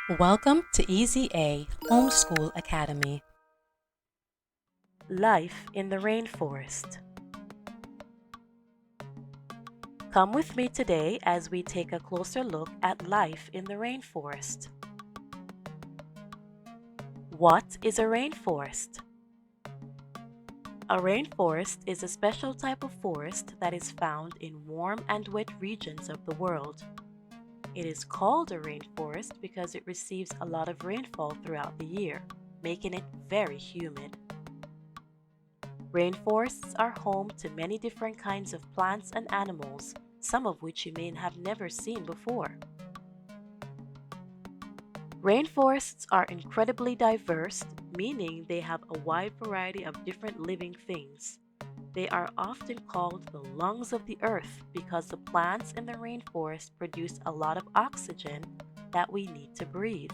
Welcome to Easy A Homeschool Academy. Life in the Rainforest. Come with me today as we take a closer look at life in the rainforest. What is a rainforest? A rainforest is a special type of forest that is found in warm and wet regions of the world. It is called a rainforest because it receives a lot of rainfall throughout the year, making it very humid. Rainforests are home to many different kinds of plants and animals, some of which you may have never seen before. Rainforests are incredibly diverse, meaning they have a wide variety of different living things. They are often called the lungs of the earth because the plants in the rainforest produce a lot of oxygen that we need to breathe.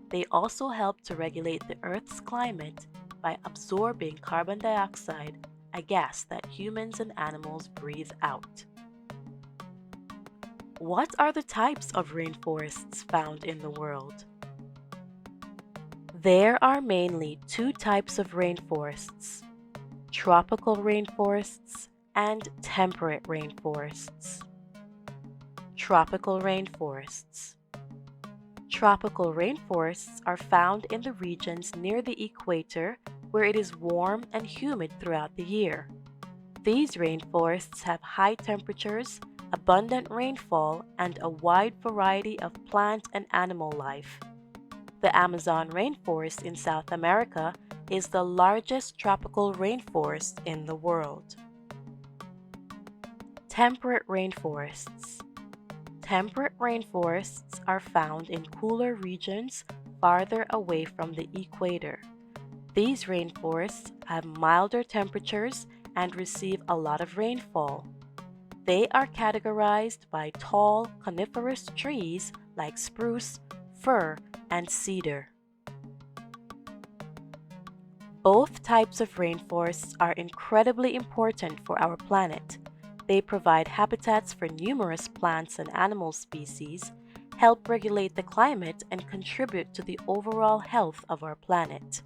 They also help to regulate the earth's climate by absorbing carbon dioxide, a gas that humans and animals breathe out. What are the types of rainforests found in the world? There are mainly two types of rainforests: tropical rainforests and temperate rainforests. Tropical rainforests. Tropical rainforests are found in the regions near the equator where it is warm and humid throughout the year. These rainforests have high temperatures, abundant rainfall, and a wide variety of plant and animal life. The Amazon rainforest in South America is the largest tropical rainforest in the world. Temperate rainforests. Temperate rainforests are found in cooler regions farther away from the equator. These rainforests have milder temperatures and receive a lot of rainfall. They are categorized by tall coniferous trees like spruce, fir, and cedar. Both types of rainforests are incredibly important for our planet. They provide habitats for numerous plants and animal species, help regulate the climate, and contribute to the overall health of our planet.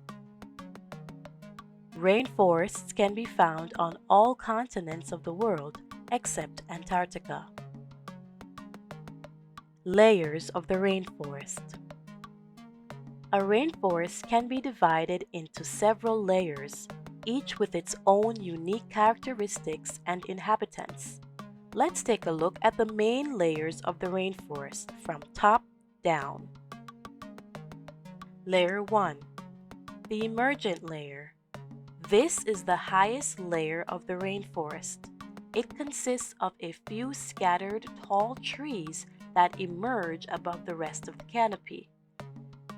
Rainforests can be found on all continents of the world except Antarctica. Layers of the rainforest. A rainforest can be divided into several layers, each with its own unique characteristics and inhabitants. Let's take a look at the main layers of the rainforest from top down. Layer 1. The emergent layer. This is the highest layer of the rainforest. It consists of a few scattered tall trees that emerge above the rest of the canopy.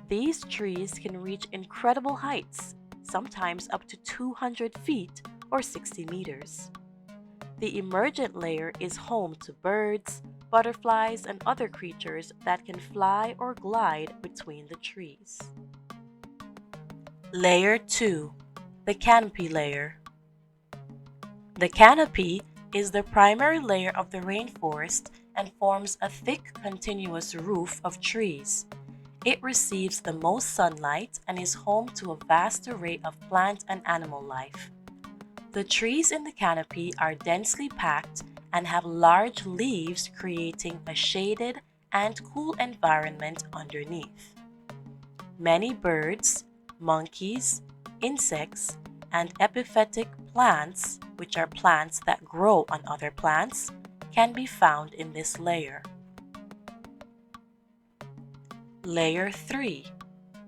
These trees can reach incredible heights, sometimes up to 200 feet or 60 meters. The emergent layer is home to birds, butterflies, and other creatures that can fly or glide between the trees. Layer 2. The canopy layer. The canopy is the primary layer of the rainforest and forms a thick, continuous roof of trees. It receives the most sunlight and is home to a vast array of plant and animal life. The trees in the canopy are densely packed and have large leaves, creating a shaded and cool environment underneath. Many birds, monkeys, insects, and epiphytic plants, which are plants that grow on other plants, can be found in this layer. Layer 3.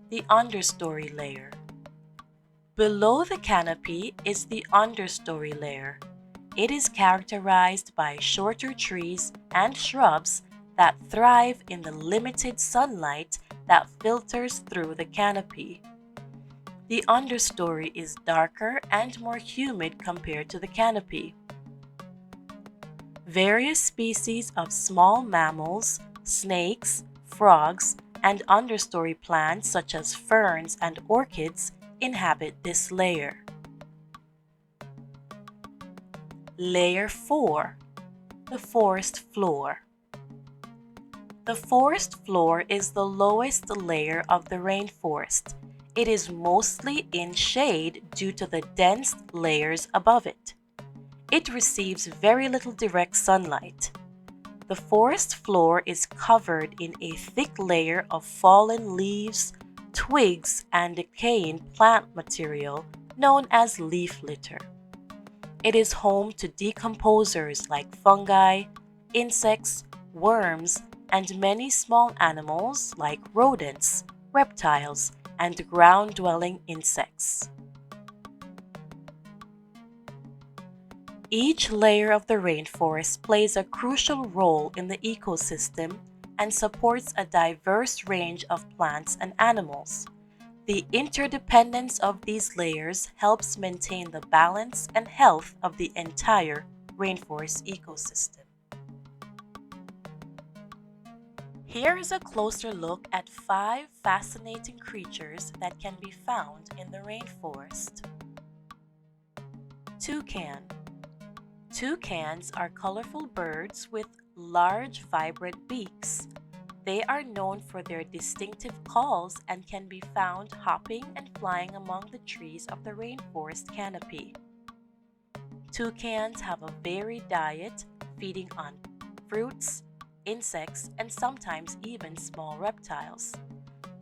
The understory layer. Below the canopy is the understory layer. It is characterized by shorter trees and shrubs that thrive in the limited sunlight that filters through the canopy. The understory is darker and more humid compared to the canopy. Various species of small mammals, snakes, frogs, and understory plants such as ferns and orchids inhabit this layer. Layer 4. The forest floor. The forest floor is the lowest layer of the rainforest. It is mostly in shade due to the dense layers above it. It receives very little direct sunlight. The forest floor is covered in a thick layer of fallen leaves, twigs, and decaying plant material known as leaf litter. It is home to decomposers like fungi, insects, worms, and many small animals like rodents, reptiles, and ground-dwelling insects. Each layer of the rainforest plays a crucial role in the ecosystem and supports a diverse range of plants and animals. The interdependence of these layers helps maintain the balance and health of the entire rainforest ecosystem. Here is a closer look at 5 fascinating creatures that can be found in the rainforest. Toucan. Toucans are colorful birds with large, vibrant beaks. They are known for their distinctive calls and can be found hopping and flying among the trees of the rainforest canopy. Toucans have a varied diet, feeding on fruits, insects, and sometimes even small reptiles.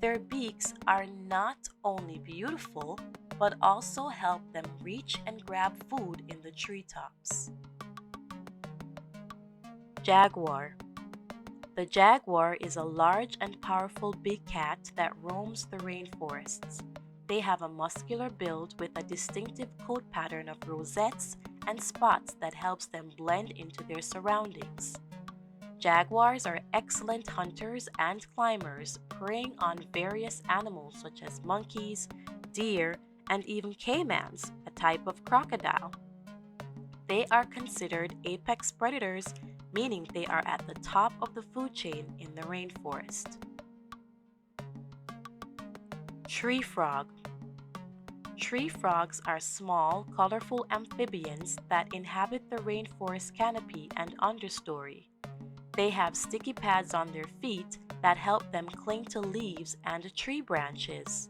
Their beaks are not only beautiful, but also help them reach and grab food in the treetops. Jaguar. The jaguar is a large and powerful big cat that roams the rainforests. They have a muscular build with a distinctive coat pattern of rosettes and spots that helps them blend into their surroundings. Jaguars are excellent hunters and climbers, preying on various animals such as monkeys, deer, and even caimans, a type of crocodile. They are considered apex predators, meaning they are at the top of the food chain in the rainforest. Tree frog. Tree frogs are small, colorful amphibians that inhabit the rainforest canopy and understory. They have sticky pads on their feet that help them cling to leaves and tree branches.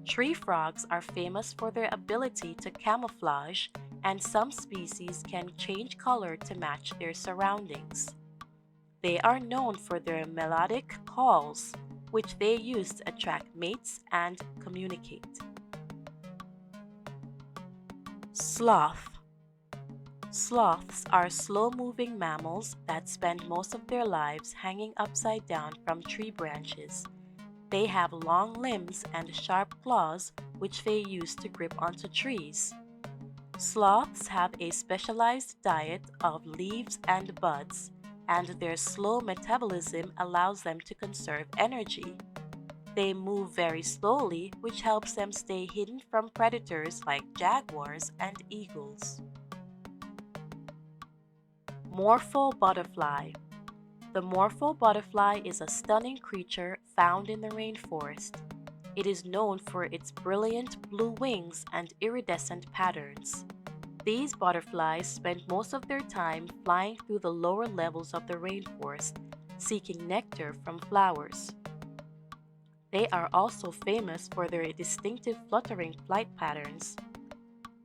Tree frogs are famous for their ability to camouflage, and some species can change color to match their surroundings. They are known for their melodic calls, which they use to attract mates and communicate. Sloth. Sloths are slow-moving mammals that spend most of their lives hanging upside down from tree branches. They have long limbs and sharp claws, which they use to grip onto trees. Sloths have a specialized diet of leaves and buds, and their slow metabolism allows them to conserve energy. They move very slowly, which helps them stay hidden from predators like jaguars and eagles. Morpho butterfly. The morpho butterfly is a stunning creature found in the rainforest. It is known for its brilliant blue wings and iridescent patterns. These butterflies spend most of their time flying through the lower levels of the rainforest, seeking nectar from flowers. They are also famous for their distinctive fluttering flight patterns.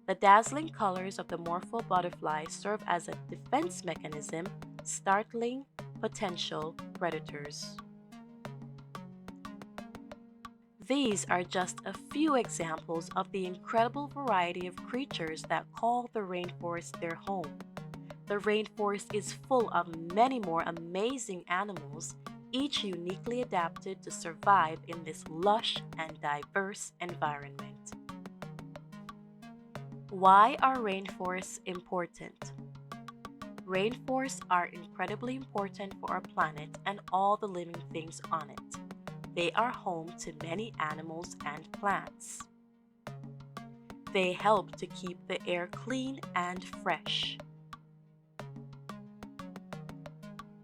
The dazzling colors of the morpho butterfly serve as a defense mechanism, startling potential predators. These are just a few examples of the incredible variety of creatures that call the rainforest their home. The rainforest is full of many more amazing animals, each uniquely adapted to survive in this lush and diverse environment. Why are rainforests important? Rainforests are incredibly important for our planet and all the living things on it. They are home to many animals and plants. They help to keep the air clean and fresh.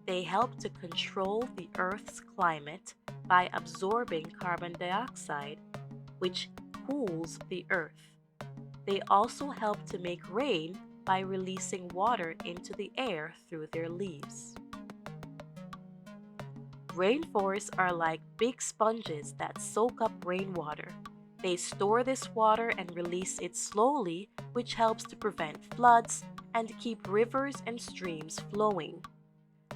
They help to control the Earth's climate by absorbing carbon dioxide, which cools the Earth. They also help to make rain by releasing water into the air through their leaves. Rainforests are like big sponges that soak up rainwater. They store this water and release it slowly, which helps to prevent floods and keep rivers and streams flowing.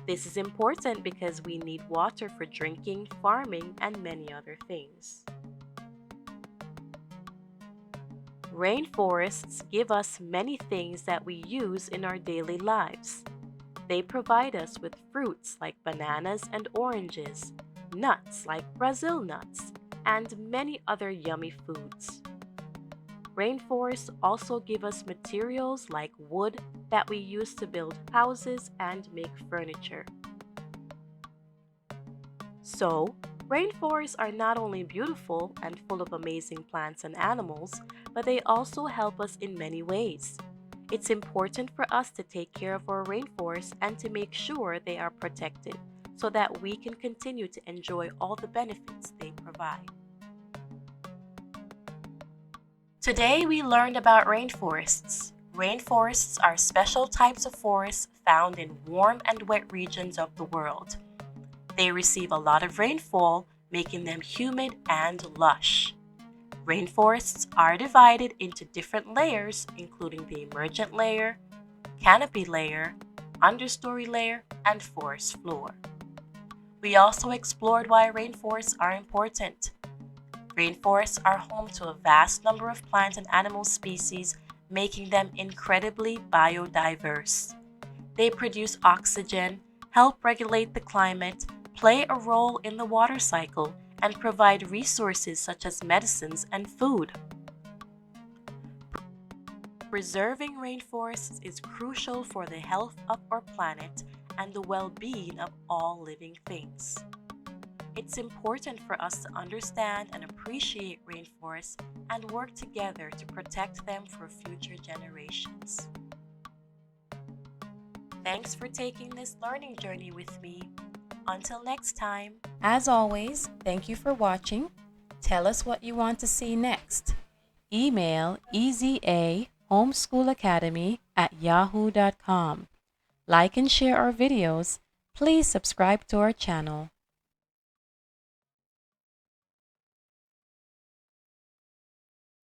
This is important because we need water for drinking, farming, and many other things. Rainforests give us many things that we use in our daily lives. They provide us with fruits like bananas and oranges, nuts like Brazil nuts, and many other yummy foods. Rainforests also give us materials like wood that we use to build houses and make furniture. So, rainforests are not only beautiful and full of amazing plants and animals, but they also help us in many ways. It's important for us to take care of our rainforests and to make sure they are protected so that we can continue to enjoy all the benefits they provide. Today we learned about rainforests. Rainforests are special types of forests found in warm and wet regions of the world. They receive a lot of rainfall, making them humid and lush. Rainforests are divided into different layers, including the emergent layer, canopy layer, understory layer, and forest floor. We also explored why rainforests are important. Rainforests are home to a vast number of plant and animal species, making them incredibly biodiverse. They produce oxygen, help regulate the climate, play a role in the water cycle, and provide resources such as medicines and food. Preserving rainforests is crucial for the health of our planet and the well-being of all living things. It's important for us to understand and appreciate rainforests and work together to protect them for future generations. Thanks for taking this learning journey with me. Until next time. As always, thank you for watching. Tell us what you want to see next. Email ezahomeschoolacademy@yahoo.com. Like and share our videos. Please subscribe to our channel.